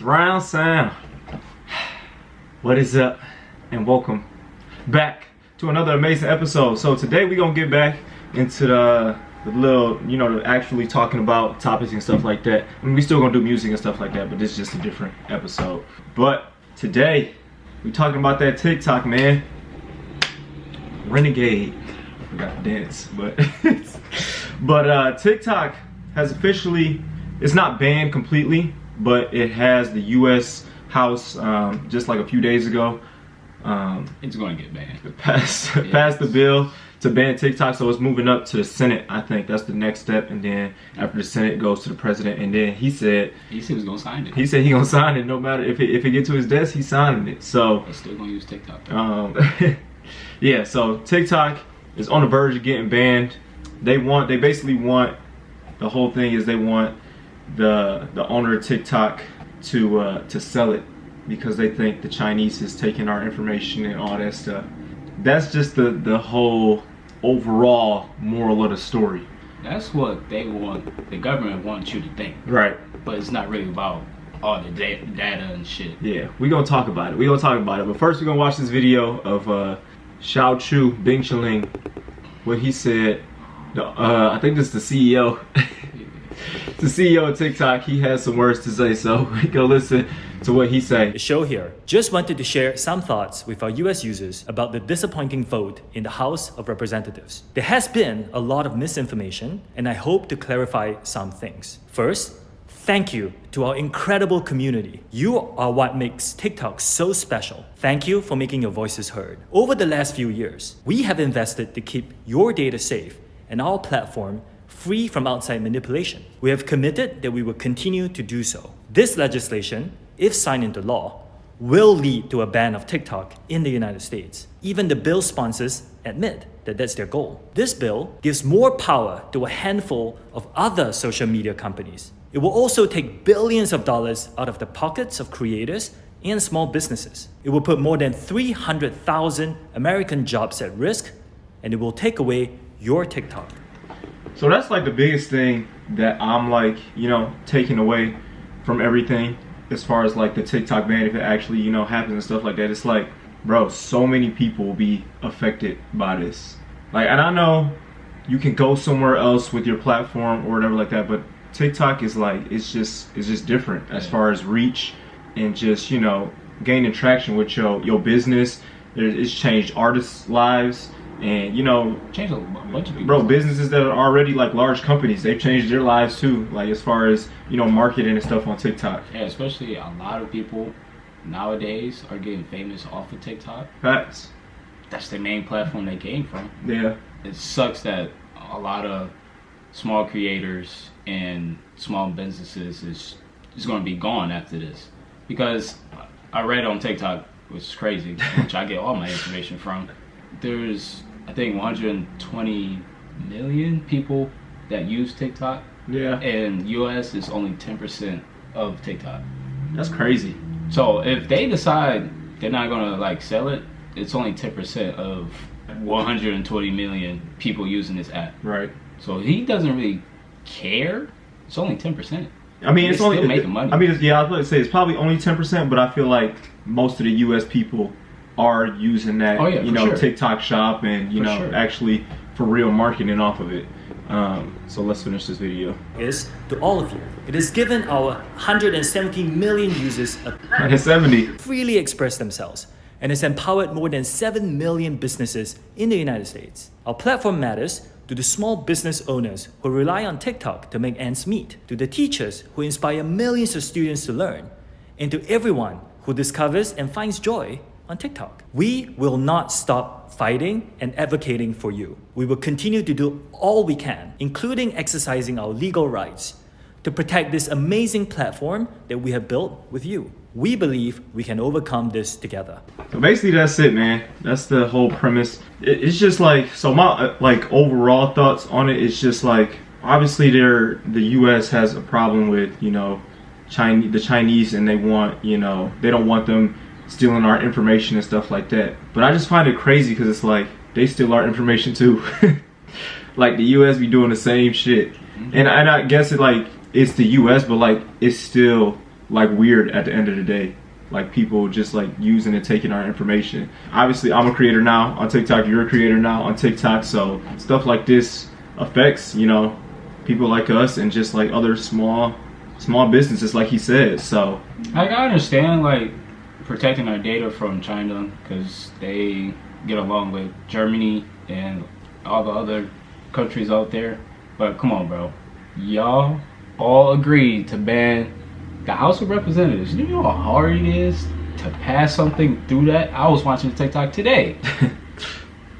Surround sound. What is up? And welcome back to another amazing episode. So today we're gonna get back into the little, actually talking about topics and stuff like that. I mean, we still gonna do music and stuff like that, but this is just a different episode. But today we talking about that TikTok, man. Renegade. I forgot to dance, but TikTok has officially, it's not banned completely, but it has the U.S. House just like a few days ago. It's going to get banned. Passed the bill to ban TikTok, so it's moving up to the Senate. I think that's the next step, and then after the Senate it goes to the president, and then he said he was gonna sign it. He said he gonna sign it no matter if it get to his desk, he's signing it. So they're still gonna use TikTok. Yeah. So TikTok is on the verge of getting banned. They basically want, the whole thing is they want the owner of TikTok to sell it because they think the Chinese is taking our information and all that stuff. That's just the whole overall moral of the story. That's what they want. The government wants you to think. Right. But it's not really about all the data and shit. Yeah, we're gonna talk about it. But first we're gonna watch this video of Xiao Chu Bing Chiling, what he said. I think this is the CEO. The CEO of TikTok, he has some words to say, so we go listen to what he said. The show here just wanted to share some thoughts with our US users about the disappointing vote in the House of Representatives. There has been a lot of misinformation, and I hope to clarify some things. First, thank you to our incredible community. You are what makes TikTok so special. Thank you for making your voices heard. Over the last few years, we have invested to keep your data safe and our platform free from outside manipulation. We have committed that we will continue to do so. This legislation, if signed into law, will lead to a ban of TikTok in the United States. Even the bill sponsors admit that that's their goal. This bill gives more power to a handful of other social media companies. It will also take billions of dollars out of the pockets of creators and small businesses. It will put more than 300,000 American jobs at risk, and it will take away your TikTok. So that's like the biggest thing that I'm like, taking away from everything as far as like the TikTok ban, if it actually, happens and stuff like that. It's like, bro, so many people will be affected by this. Like, and I know you can go somewhere else with your platform or whatever like that, but TikTok is like, it's just different as far as reach and just, gaining traction with your business. It's changed artists' lives. And changed a bunch of people. Bro, businesses that are already like large companies, they've changed their lives too. Like as far as marketing and stuff on TikTok. Yeah, especially a lot of people nowadays are getting famous off of TikTok. Facts. That's the main platform they came from. Yeah. It sucks that a lot of small creators and small businesses is going to be gone after this, because I read on TikTok, which is crazy, which I get all my information from. There's, I think, 120 million people that use TikTok. Yeah. And US is only 10% of TikTok. That's crazy. So if they decide they're not gonna like sell it, it's only 10% of 120 million people using this app. Right. So he doesn't really care. It's only 10%. I mean, it's only making money. I mean, I was going to say it's probably only 10%, but I feel like most of the US people are using that, sure. TikTok shop and, sure. actually for real marketing off of it. So let's finish this video. Is to all of you. It has given our 170 million users a 170. freely express themselves, and has empowered more than 7 million businesses in the United States. Our platform matters to the small business owners who rely on TikTok to make ends meet, to the teachers who inspire millions of students to learn, and to everyone who discovers and finds joy on TikTok. We will not stop fighting and advocating for you. We will continue to do all we can, including exercising our legal rights, to protect this amazing platform that we have built with you. We believe we can overcome this together. So basically that's it, man. That's the whole premise. It's just like, so my like overall thoughts on it, it's just like, obviously the US has a problem with, the Chinese, and they want, they don't want them stealing our information and stuff like that. But I just find it crazy because it's like they steal our information too. Like the US be doing the same shit. And I guess it's the US, but like it's still like weird at the end of the day. Like people just like using and taking our information. Obviously, I'm a creator now on TikTok. You're a creator now on TikTok. So stuff like this affects, you know, people like us and just like other small businesses, like he said. So like, I understand like protecting our data from China because they get along with Germany and all the other countries out there. But come on, bro. Y'all all agreed to ban the House of Representatives. You know how hard it is to pass something through that? I was watching TikTok today.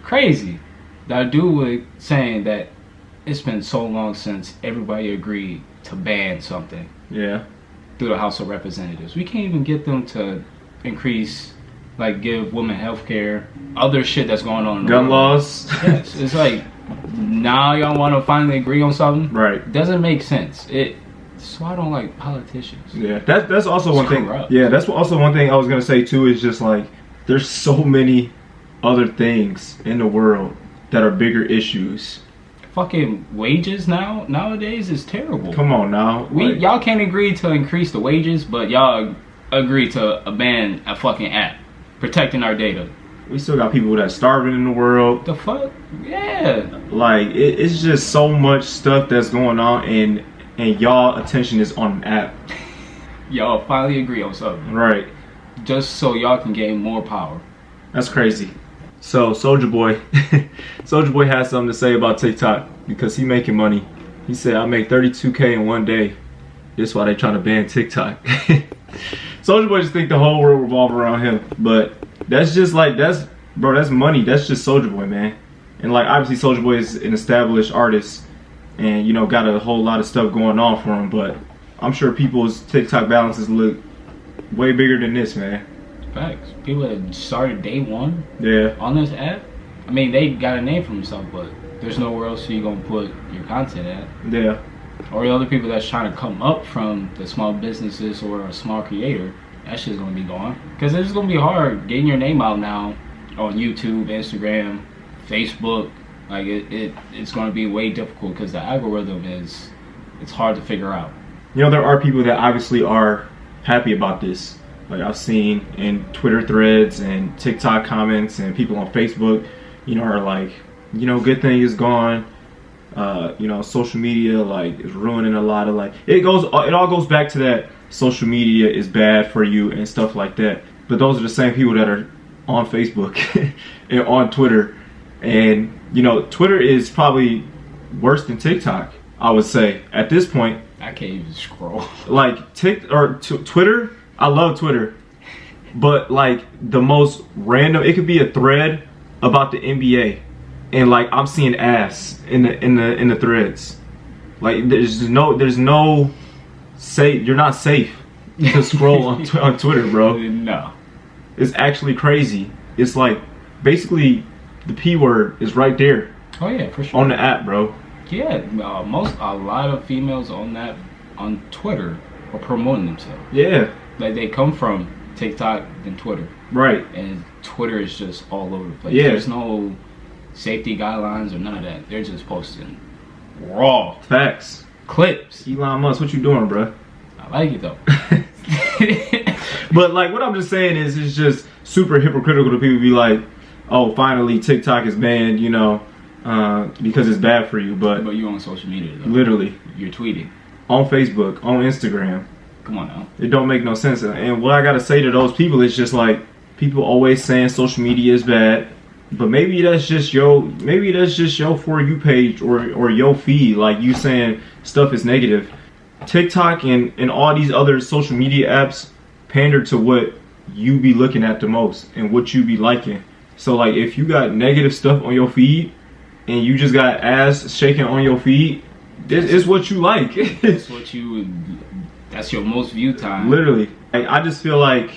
Crazy. That dude was saying that it's been so long since everybody agreed to ban something. Yeah. Through the House of Representatives. We can't even get them to increase, like, give women health care, other shit that's going on in the gun world. laws. Yes. It's like, now y'all want to finally agree on something? Right. Doesn't make sense. So I don't like politicians. Yeah, that's also one thing. Corrupt. Yeah, that's also one thing I was gonna say too. Is just like there's so many other things in the world that are bigger issues. Fucking wages nowadays is terrible. Come on now, Y'all can't agree to increase the wages, but y'all agree to ban a fucking app protecting our data. we still got people that's starving in the world. The fuck? Yeah. Like it's just so much stuff that's going on, and y'all attention is on an app. Y'all finally agree on something. Right. Just so y'all can gain more power. That's crazy. So Soulja Boy, Soulja Boy has something to say about TikTok because he making money. He said, "I make 32K in one day. That's why they trying to ban TikTok." Soulja Boy just think the whole world revolve around him, but that's just like that's money. That's just Soulja Boy, man. And like obviously Soulja Boy is an established artist, and you know got a whole lot of stuff going on for him. But I'm sure people's TikTok balances look way bigger than this, man. Facts. People that started day one Yeah. on this app, I mean, they got a name for themselves, but there's nowhere else you gonna put your content at. Yeah. Or the other people that's trying to come up from the small businesses or a small creator, that shit's gonna be gone. Because it's gonna be hard getting your name out now on YouTube, Instagram, Facebook. Like it's gonna be way difficult because the algorithm it's hard to figure out. You know, there are people that obviously are happy about this. Like I've seen in Twitter threads and TikTok comments and people on Facebook, you know, are like, you know, good thing is gone. You know, social media like is ruining a lot of like it all goes back to that social media is bad for you and stuff like that. But those are the same people that are on Facebook and on Twitter. And you know, Twitter is probably worse than TikTok, I would say, at this point. I can't even scroll. Like Twitter, I love Twitter, but like the most random, it could be a thread about the NBA, and like I'm seeing ass in the threads. Like there's no safe. You're not safe to scroll on Twitter, bro. No, it's actually crazy. It's like basically the P word is right there. Oh yeah, for sure. On the app, bro. Yeah, a lot of females on Twitter are promoting themselves. Yeah. Like they come from TikTok and Twitter. Right. And Twitter is just all over the place. Yeah. There's no safety guidelines or none of that. They're just posting raw Facts. clips. Elon Musk, what you doing, bro? I like it though. But like what I'm just saying is it's just super hypocritical to people be like, oh, finally TikTok is banned, you know, because it's bad for you. But you on social media though. Literally. You're tweeting. On Facebook, on Instagram. Come on now. It don't make no sense. And what I gotta say to those people is just like, people always saying social media is bad, but maybe that's just your For You page or your feed, like you saying stuff is negative. TikTok and all these other social media apps pander to what you be looking at the most and what you be liking. So like if you got negative stuff on your feed and you just got ass shaking on your feed, this is what you like. That's your most viewed time. Literally. I just feel like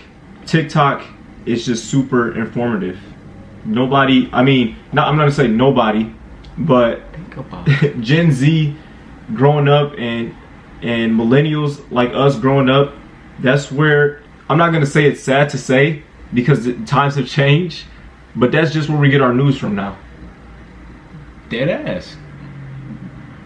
TikTok is just super informative. Nobody, I mean, I'm not gonna say nobody, but Think about it. Gen Z growing up and millennials like us growing up, that's where, I'm not gonna say it's sad to say because the times have changed, but that's just where we get our news from now. Dead ass.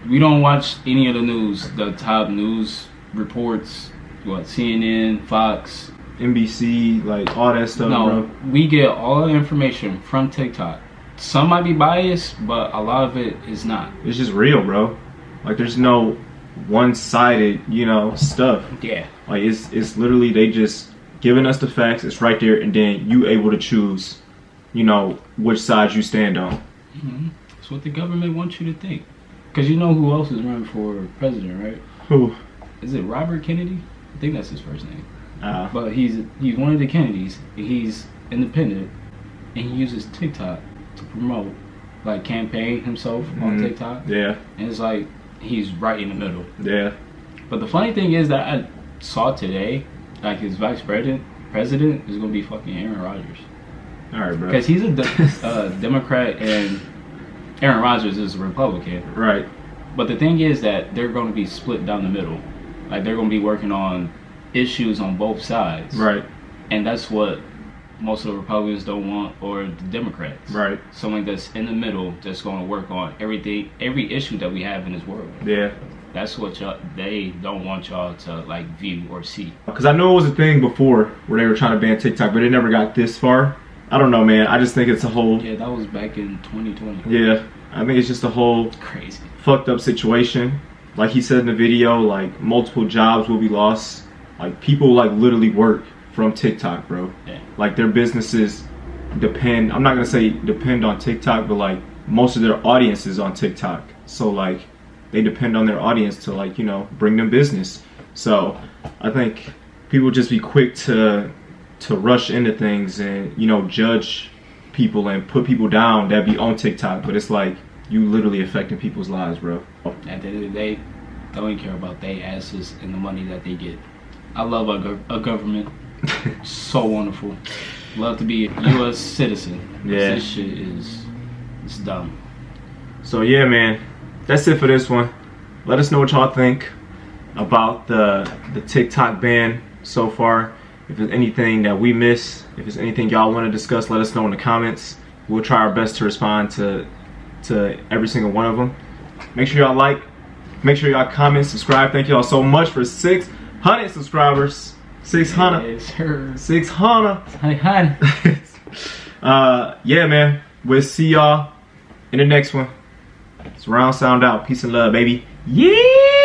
We don't watch any of the news, the top news reports what, CNN, Fox, NBC, like all that stuff, no, bro. we get all the information from TikTok. Some might be biased, but a lot of it is not. It's just real, bro. Like there's no one-sided, you know, stuff. Yeah. Like it's literally they just giving us the facts. It's right there, and then you able to choose, you know, which side you stand on. Mm-hmm. That's what the government wants you to think. Because you know who else is running for president, right? Who? Is it Robert Kennedy? I think that's his first name. But he's one of the Kennedys. He's independent, and he uses TikTok to promote, like, campaign himself on TikTok. Yeah. And it's like he's right in the middle. Yeah. But the funny thing is that I saw today, like, his vice president is gonna be fucking Aaron Rodgers. All right, bro. Because he's a Democrat and Aaron Rodgers is a Republican. Right. But the thing is that they're going to be split down the middle. Like, they're going to be working on issues on both sides. Right. And that's what most of the Republicans don't want, or the Democrats. Right. Someone that's in the middle that's going to work on every issue that we have in this world. Yeah. That's what they don't want y'all to, like, view or see. Because I know it was a thing before where they were trying to ban TikTok, but it never got this far. I don't know, man. I just think it's a whole... Yeah, that was back in 2020. Yeah. I think it's just a whole... Crazy. Fucked up situation. Like he said in the video, like, multiple jobs will be lost. Like, people, like, literally work from TikTok, bro. Yeah. Like, their businesses depend... I'm not going to say depend on TikTok, but, like, most of their audience is on TikTok. So, like, they depend on their audience to, like, you know, bring them business. So, I think people just be quick to rush into things and, you know, judge people and put people down that be on TikTok. But it's like, you literally affecting people's lives, bro. At the end of the day, they don't care about their asses and the money that they get. I love a government. So wonderful. Love to be a U.S. citizen. Yeah. This shit it's dumb. So yeah, man, that's it for this one. Let us know what y'all think about the TikTok ban so far. If there's anything that we miss, if there's anything y'all want to discuss, let us know in the comments. We'll try our best to respond to every single one of them. Make sure y'all like, make sure y'all comment, subscribe. Thank y'all so much for 600 subscribers. 600. Yes, sir. 600. Hi. Yeah, man. We'll see y'all in the next one. It's Round Sound out. Peace and love, baby. Yeah.